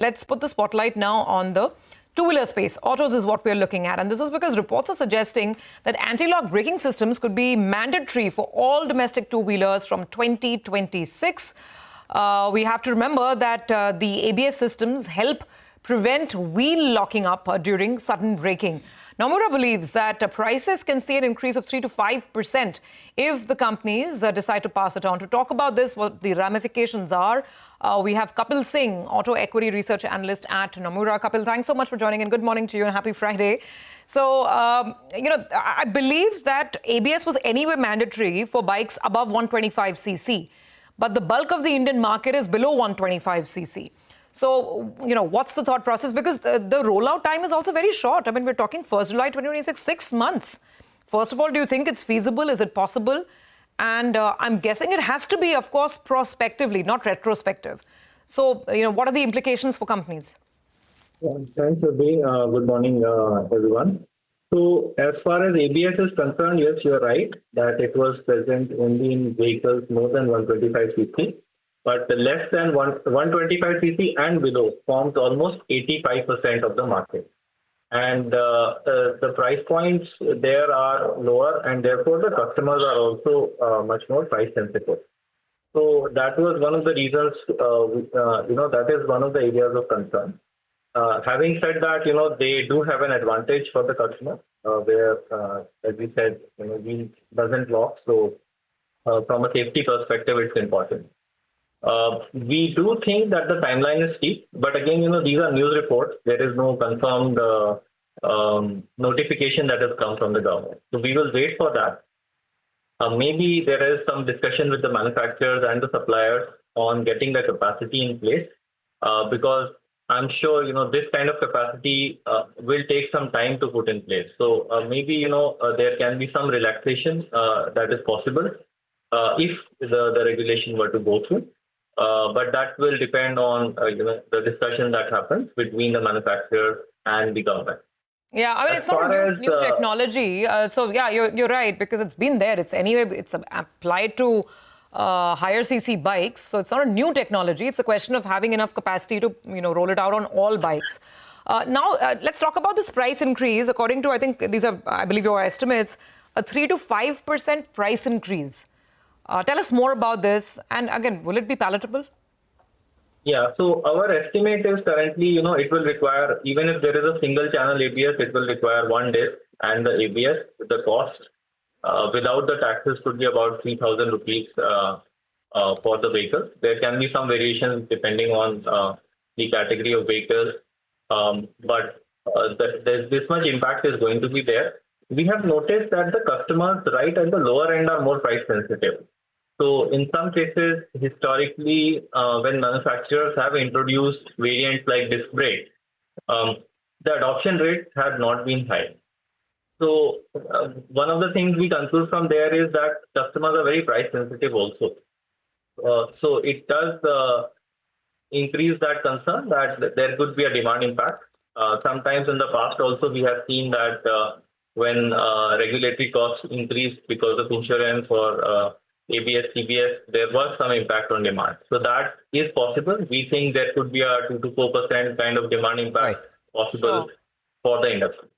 Let's put the spotlight now on the two-wheeler space. Autos is what we're looking at. And this is because reports are suggesting that anti-lock braking systems could be mandatory for all domestic two-wheelers from 2026. We have to remember that the ABS systems help prevent wheel locking up during sudden braking. Nomura believes that prices can see an increase of 3 to 5% if the companies decide to pass it on. To talk about this, what the ramifications are, we have Kapil Singh, auto equity research analyst at Nomura. Kapil, thanks so much for joining in. Good morning to you and happy Friday. So, I believe that ABS was anyway mandatory for bikes above 125cc, but the bulk of the Indian market is below 125cc. So, what's the thought process? Because the rollout time is also very short. I mean, we're talking 1st July 2026, 6 months. First of all, do you think it's feasible? Is it possible? And I'm guessing it has to be, of course, prospectively, not retrospective. So, what are the implications for companies? Thanks, Surabhi. Good morning, everyone. So, as far as ABS is concerned, yes, you're right that it was present only in vehicles more than 125cc. But less than 125cc and below forms almost 85% of the market. And the price points there are lower, and therefore the customers are also much more price sensitive. So that was one of the reasons, that is one of the areas of concern. Having said that, they do have an advantage for the customer where, as we said, wheel doesn't lock. So from a safety perspective, it's important. We do think that the timeline is steep, but again, these are news reports. There is no confirmed notification that has come from the government. So we will wait for that. Maybe there is some discussion with the manufacturers and the suppliers on getting the capacity in place, because I'm sure, this kind of capacity will take some time to put in place. So maybe, there can be some relaxation that is possible if the regulation were to go through. But that will depend on the discussion that happens between the manufacturer and the government. Yeah, I mean, it's not a new technology. So, yeah, you're right, because it's been there. It's applied to higher cc bikes. So it's not a new technology. It's a question of having enough capacity to, roll it out on all bikes. Now, let's talk about this price increase. According to, I think these are, I believe, your estimates, a 3 to 5% price increase. Tell us more about this. And again, will it be palatable? Yeah, so our estimate is currently, it will require, even if there is a single channel ABS, it will require one disc, and the ABS, the cost without the taxes could be about 3,000 rupees for the vehicle. There can be some variations depending on the category of vehicles, but this much impact is going to be there. We have noticed that the customers right at the lower end are more price sensitive. So in some cases, historically, when manufacturers have introduced variants like disc brake, the adoption rates have not been high. So one of the things we conclude from there is that customers are very price sensitive also. So it does increase that concern that there could be a demand impact. Sometimes in the past also we have seen that when regulatory costs increased because of insurance or ABS, CBS, there was some impact on demand. So that is possible. We think there could be a 2 to 4% kind of demand impact possible for the industry.